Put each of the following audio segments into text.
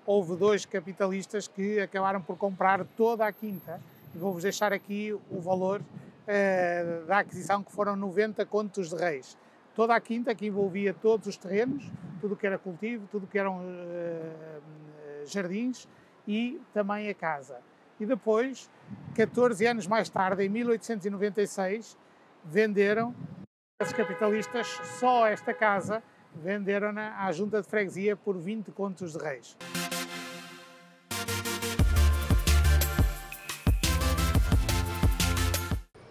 houve dois capitalistas que acabaram por comprar toda a quinta. E vou-vos deixar aqui o valor da aquisição, que foram 90 contos de reis. Toda a quinta, que envolvia todos os terrenos, tudo o que era cultivo, tudo o que eram jardins e também a casa. E depois, 14 anos mais tarde, em 1896, venderam, esses capitalistas, só esta casa, venderam-na à junta de freguesia por 20 contos de reis.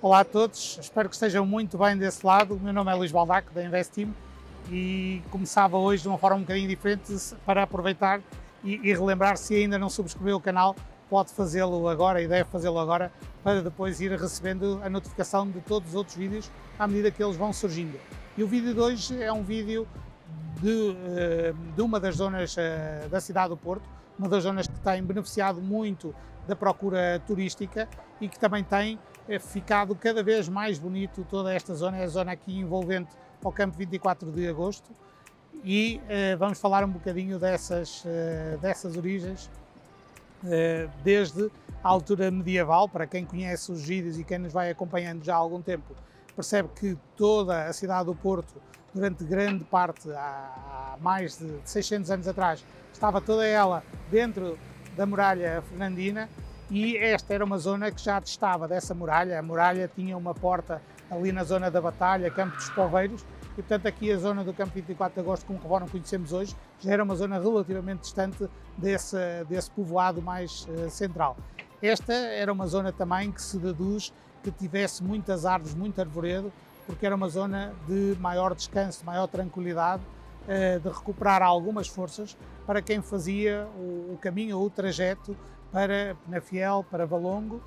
Olá a todos, espero que estejam muito bem desse lado. O meu nome é Luís Baldaco, da Investim, e começava hoje de uma forma um bocadinho diferente para aproveitar e relembrar, se ainda não subscreveu o canal, pode fazê-lo agora e deve fazê-lo agora, para depois ir recebendo a notificação de todos os outros vídeos à medida que eles vão surgindo. E o vídeo de hoje é um vídeo de uma das zonas da cidade do Porto, uma das zonas que tem beneficiado muito da procura turística e que também tem ficado cada vez mais bonito. Toda esta zona é a zona aqui envolvente ao Campo 24 de Agosto, e vamos falar um bocadinho dessas origens, desde a altura medieval. Para quem conhece os vídeos e quem nos vai acompanhando já há algum tempo, percebe que toda a cidade do Porto, durante grande parte, há mais de 600 anos atrás, estava toda ela dentro da muralha fernandina, e esta era uma zona que já distava dessa muralha. A muralha tinha uma porta ali na zona da Batalha, Campo dos Poveiros, e portanto aqui a zona do Campo 24 de Agosto, como não conhecemos hoje, já era uma zona relativamente distante desse povoado mais central. Esta era uma zona também que se deduz que tivesse muitas árvores, muito arvoredo, porque era uma zona de maior descanso, maior tranquilidade, de recuperar algumas forças para quem fazia o caminho ou o trajeto para Penafiel, para Valongo,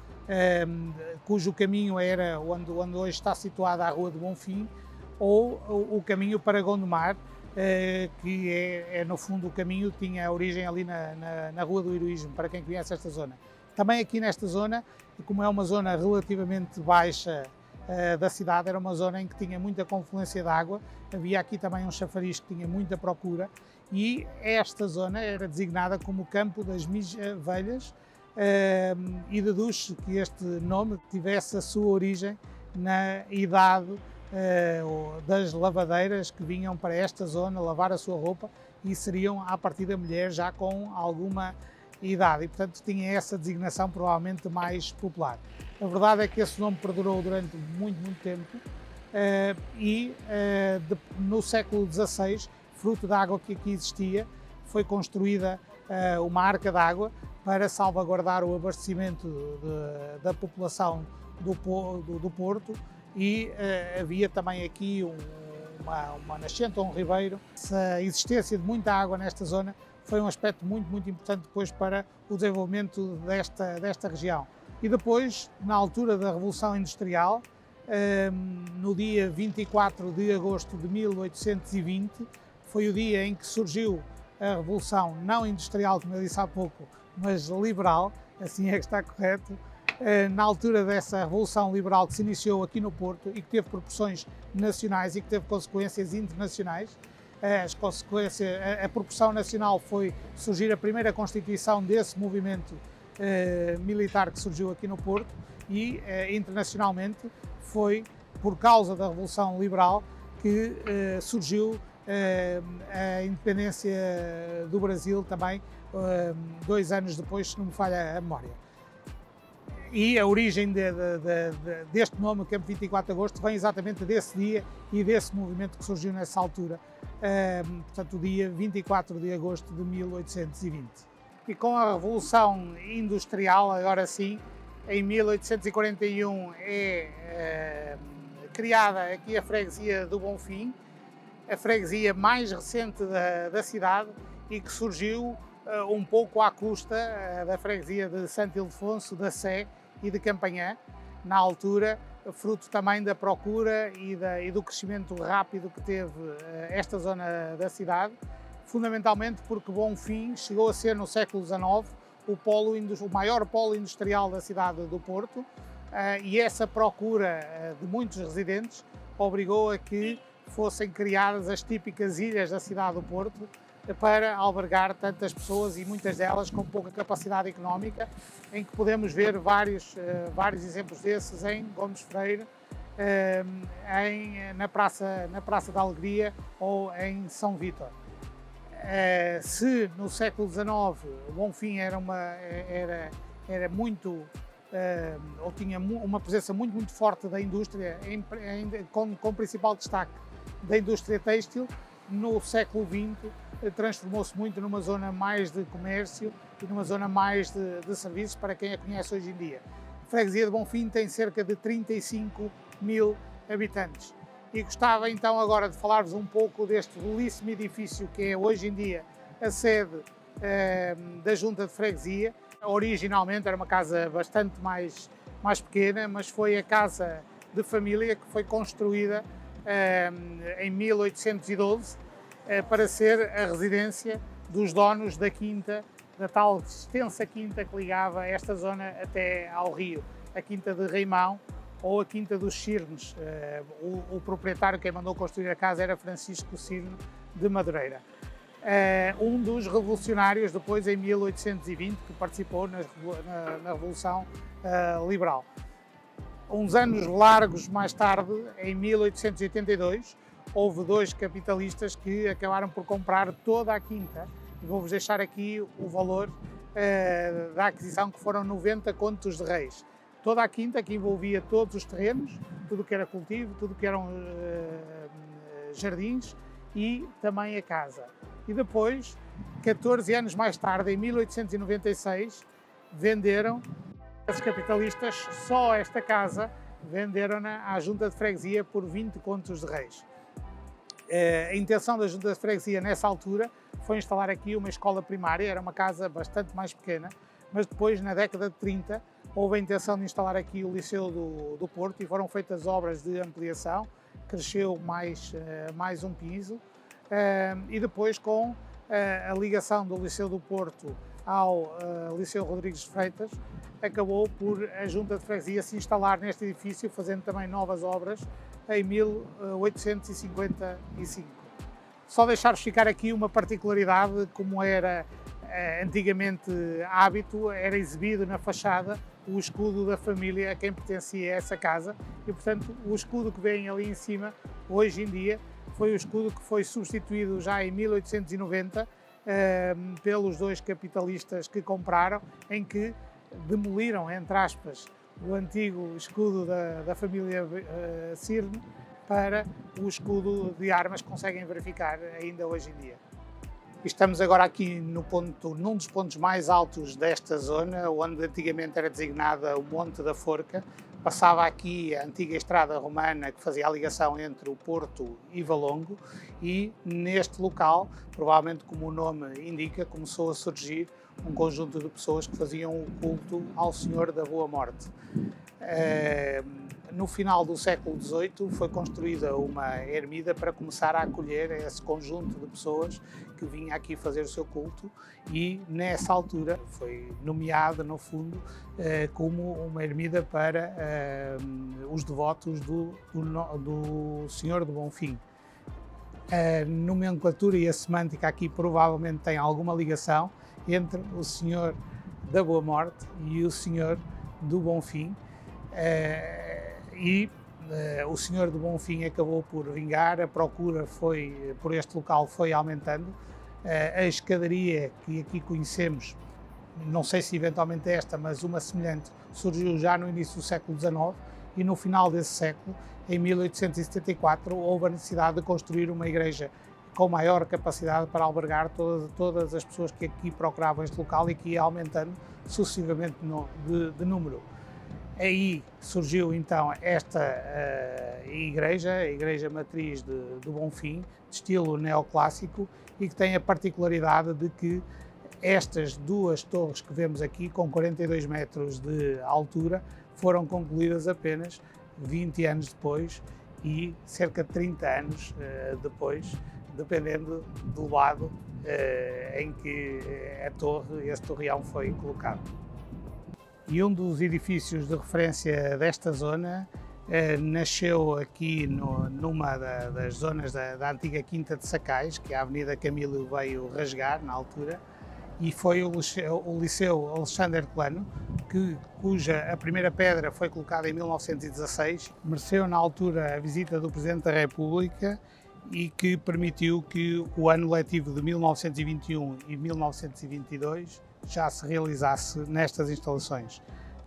cujo caminho era onde hoje está situada a Rua do Bonfim, ou o caminho para Gondomar, que é no fundo o caminho que tinha origem ali na Rua do Heroísmo, para quem conhece esta zona. Também aqui nesta zona, como é uma zona relativamente baixa da cidade, era uma zona em que tinha muita confluência de água, havia aqui também um chafariz que tinha muita procura, e esta zona era designada como o Campo das Mijavelhas, e deduz-se que este nome tivesse a sua origem na idade das lavadeiras que vinham para esta zona lavar a sua roupa, e seriam à partida mulheres já com alguma idade, e portanto tinha essa designação provavelmente mais popular. A verdade é que esse nome perdurou durante muito tempo, no século XVI, fruto da água que aqui existia, foi construída uma arca d'água para salvaguardar o abastecimento da população do Porto, e havia também aqui uma nascente ou um ribeiro. A existência de muita água nesta zona foi um aspecto muito importante depois para o desenvolvimento desta região. E depois, na altura da Revolução Industrial, no dia 24 de agosto de 1820, foi o dia em que surgiu a Revolução não industrial, como eu disse há pouco, mas liberal, assim é que está correto. Na altura dessa Revolução Liberal que se iniciou aqui no Porto e que teve proporções nacionais e que teve consequências internacionais, a proporção nacional foi surgir a primeira constituição desse movimento militar que surgiu aqui no Porto, e internacionalmente foi por causa da Revolução Liberal que surgiu a independência do Brasil também, 2 anos depois, se não me falha a memória. E a origem deste nome, Campo 24 de Agosto, vem exatamente desse dia e desse movimento que surgiu nessa altura, portanto o dia 24 de agosto de 1820. E com a Revolução Industrial, agora sim, em 1841 é criada aqui a freguesia do Bonfim, a freguesia mais recente da cidade, e que surgiu um pouco à custa da freguesia de Santo Ildefonso, da Sé e de Campanhã, na altura, fruto também da procura e do crescimento rápido que teve esta zona da cidade, fundamentalmente porque Bonfim chegou a ser no século XIX o maior polo industrial da cidade do Porto, e essa procura de muitos residentes obrigou a que fossem criadas as típicas ilhas da cidade do Porto, para albergar tantas pessoas e muitas delas com pouca capacidade económica, em que podemos ver vários exemplos desses em Gomes Freire, na Praça da Alegria ou em São Vítor. Se no século XIX o Bonfim era muito, ou tinha uma presença muito forte da indústria, com principal destaque da indústria têxtil, no século XX transformou-se muito numa zona mais de comércio e numa zona mais de serviços para quem a conhece hoje em dia. A freguesia de Bonfim tem cerca de 35.000 habitantes. E gostava então agora de falar-vos um pouco deste belíssimo edifício que é hoje em dia a sede da Junta de Freguesia. Originalmente era uma casa bastante mais pequena, mas foi a casa de família que foi construída em 1812 para ser a residência dos donos da quinta, da tal extensa quinta que ligava esta zona até ao rio, a Quinta de Reimão ou a Quinta dos Cirnes. O proprietário, quem mandou construir a casa, era Francisco Cirne de Madureira. Um dos revolucionários depois em 1820 que participou na Revolução Liberal. Uns anos largos mais tarde, em 1882, houve dois capitalistas que acabaram por comprar toda a quinta. Vou-vos deixar aqui o valor da aquisição, que foram 90 contos de réis. Toda a quinta, que envolvia todos os terrenos, tudo o que era cultivo, tudo o que eram jardins e também a casa. E depois, 14 anos mais tarde, em 1896, venderam, os capitalistas, só esta casa, venderam-na à Junta de Freguesia por 20 contos de réis. A intenção da Junta de Freguesia, nessa altura, foi instalar aqui uma escola primária. Era uma casa bastante mais pequena, mas depois, na década de 30, houve a intenção de instalar aqui o Liceu do Porto e foram feitas obras de ampliação, cresceu mais um piso, e depois, com a ligação do Liceu do Porto ao Liceu Rodrigues de Freitas, acabou por a Junta de Freguesia se instalar neste edifício, fazendo também novas obras em 1855. Só deixar-vos ficar aqui uma particularidade, como era antigamente hábito, era exibido na fachada o escudo da família a quem pertencia a essa casa e, portanto, o escudo que vem ali em cima, hoje em dia, foi o escudo que foi substituído já em 1890 pelos dois capitalistas que compraram, em que demoliram, entre aspas, o antigo escudo da família Cirne para o escudo de armas que conseguem verificar ainda hoje em dia. Estamos agora aqui num dos pontos mais altos desta zona, onde antigamente era designada o Monte da Forca. Passava aqui a antiga estrada romana que fazia a ligação entre o Porto e Valongo, e neste local, provavelmente como o nome indica, começou a surgir um conjunto de pessoas que faziam o culto ao Senhor da Boa Morte. No final do século XVIII foi construída uma ermida para começar a acolher esse conjunto de pessoas que vinha aqui fazer o seu culto, e nessa altura foi nomeada, no fundo, como uma ermida para os devotos do Senhor do Bonfim. A nomenclatura e a semântica aqui provavelmente têm alguma ligação entre o Senhor da Boa Morte e o Senhor do Bonfim. O Senhor do Bonfim acabou por vingar, a procura por este local foi aumentando. A escadaria que aqui conhecemos, não sei se eventualmente esta, mas uma semelhante, surgiu já no início do século XIX, e no final desse século, em 1874, houve a necessidade de construir uma igreja com maior capacidade para albergar todas as pessoas que aqui procuravam este local, e que ia aumentando sucessivamente de número. Aí surgiu então esta igreja, a Igreja Matriz do Bonfim, de estilo neoclássico, e que tem a particularidade de que estas duas torres que vemos aqui, com 42 metros de altura, foram concluídas apenas 20 anos depois e cerca de 30 anos depois, dependendo do lado em que esse torreão foi colocado. E um dos edifícios de referência desta zona Nasceu aqui numa das zonas da antiga Quinta de Sacais, que a Avenida Camilo veio rasgar na altura, e foi o Liceu Alexandre Colano, cuja a primeira pedra foi colocada em 1916, mereceu na altura a visita do Presidente da República e que permitiu que o ano letivo de 1921 e 1922 já se realizasse nestas instalações.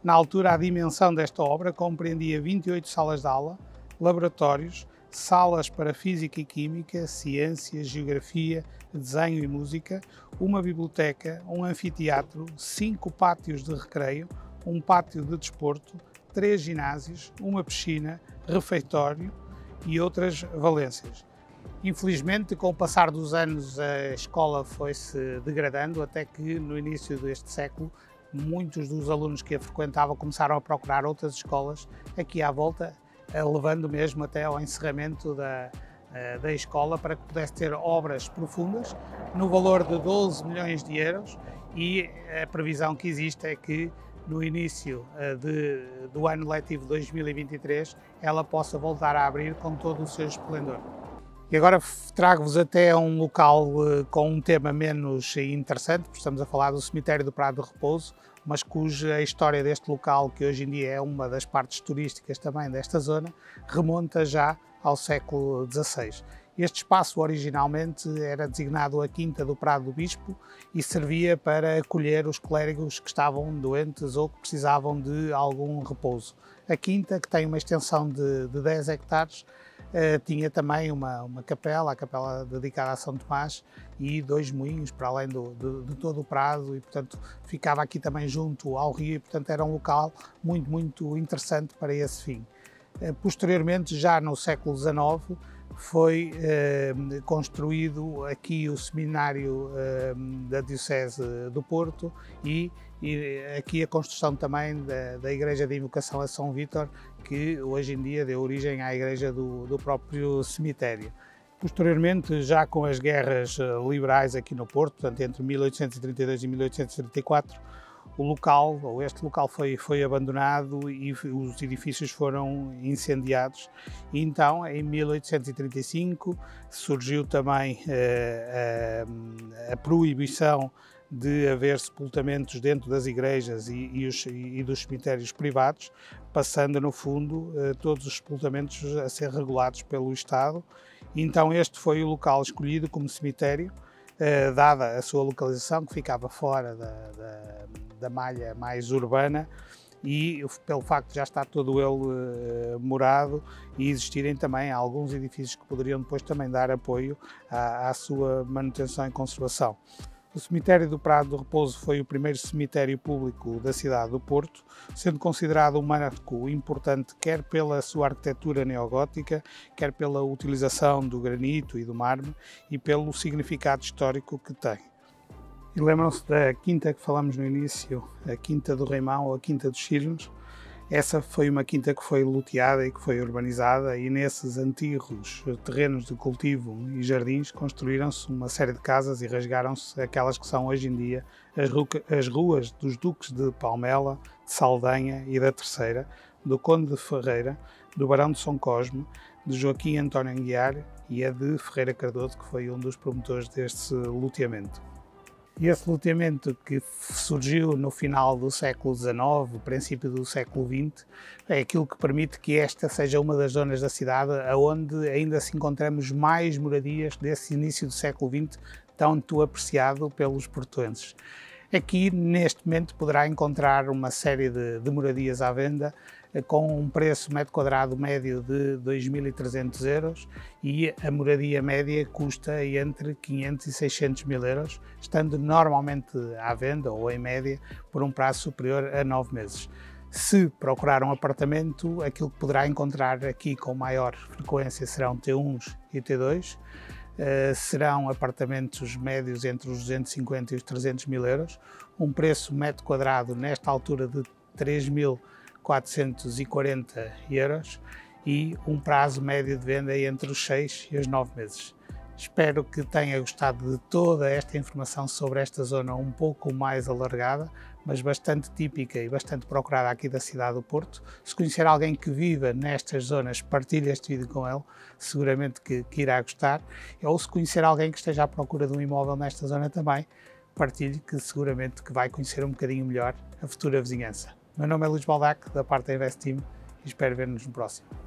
Na altura, a dimensão desta obra compreendia 28 salas de aula, laboratórios, salas para Física e Química, Ciências, Geografia, Desenho e Música, uma biblioteca, um anfiteatro, 5 pátios de recreio, um pátio de desporto, 3 ginásios, uma piscina, refeitório e outras valências. Infelizmente, com o passar dos anos, a escola foi-se degradando, até que no início deste século muitos dos alunos que a frequentavam começaram a procurar outras escolas aqui à volta, levando mesmo até ao encerramento da escola para que pudesse ter obras profundas no valor de 12 milhões de euros, e a previsão que existe é que no início do ano letivo 2023 ela possa voltar a abrir com todo o seu esplendor. E agora trago-vos até um local com um tema menos interessante, porque estamos a falar do Cemitério do Prado de Repouso, mas cuja história deste local, que hoje em dia é uma das partes turísticas também desta zona, remonta já ao século XVI. Este espaço originalmente era designado a Quinta do Prado do Bispo e servia para acolher os clérigos que estavam doentes ou que precisavam de algum repouso. A Quinta, que tem uma extensão de 10 hectares, tinha também uma capela, a capela dedicada a São Tomás, e 2 moinhos para além de todo o prado, e portanto ficava aqui também junto ao rio, e portanto era um local muito interessante para esse fim. Posteriormente, já no século XIX, foi construído aqui o seminário da Diocese do Porto e aqui a construção também da Igreja de Invocação a São Vítor, que hoje em dia deu origem à igreja do próprio cemitério. Posteriormente, já com as guerras liberais aqui no Porto, portanto entre 1832 e 1834, este local foi abandonado e os edifícios foram incendiados. E então, em 1835, surgiu também a proibição de haver sepultamentos dentro das igrejas e dos cemitérios privados, passando, no fundo, todos os sepultamentos a ser regulados pelo Estado. E então este foi o local escolhido como cemitério, dada a sua localização, que ficava fora da malha mais urbana, e pelo facto de já estar todo ele morado e existirem também alguns edifícios que poderiam depois também dar apoio à sua manutenção e conservação. O Cemitério do Prado do Repouso foi o primeiro cemitério público da cidade do Porto, sendo considerado um marco importante quer pela sua arquitetura neogótica, quer pela utilização do granito e do mármore e pelo significado histórico que tem. E lembram-se da quinta que falamos no início, a Quinta do Reimão ou a Quinta dos Cisnes? Essa foi uma quinta que foi loteada e que foi urbanizada, e nesses antigos terrenos de cultivo e jardins construíram-se uma série de casas e rasgaram-se aquelas que são hoje em dia as ruas dos Duques de Palmela, de Saldanha e da Terceira, do Conde de Ferreira, do Barão de São Cosme, de Joaquim António Aguiar e a de Ferreira Cardoso, que foi um dos promotores deste loteamento. E esse loteamento, que surgiu no final do século XIX, princípio do século XX, é aquilo que permite que esta seja uma das zonas da cidade onde ainda se encontramos mais moradias desse início do século XX, tanto apreciado pelos portuenses. Aqui, neste momento, poderá encontrar uma série de moradias à venda com um preço metro quadrado médio de 2.300 euros, e a moradia média custa entre 500 e 600 mil euros, estando normalmente à venda, ou em média, por um prazo superior a 9 meses. Se procurar um apartamento, aquilo que poderá encontrar aqui com maior frequência serão T1s e T2, serão apartamentos médios entre os 250 e os 300 mil euros, um preço metro quadrado nesta altura de 3.440 euros e um prazo médio de venda entre os 6 e os 9 meses. Espero que tenha gostado de toda esta informação sobre esta zona um pouco mais alargada, mas bastante típica e bastante procurada aqui da cidade do Porto. Se conhecer alguém que viva nestas zonas, partilhe este vídeo com ele, seguramente que irá gostar. Ou se conhecer alguém que esteja à procura de um imóvel nesta zona também, partilhe, que seguramente que vai conhecer um bocadinho melhor a futura vizinhança. Meu nome é Luís Baldac, da parte da Invest Team, e espero ver-nos no próximo.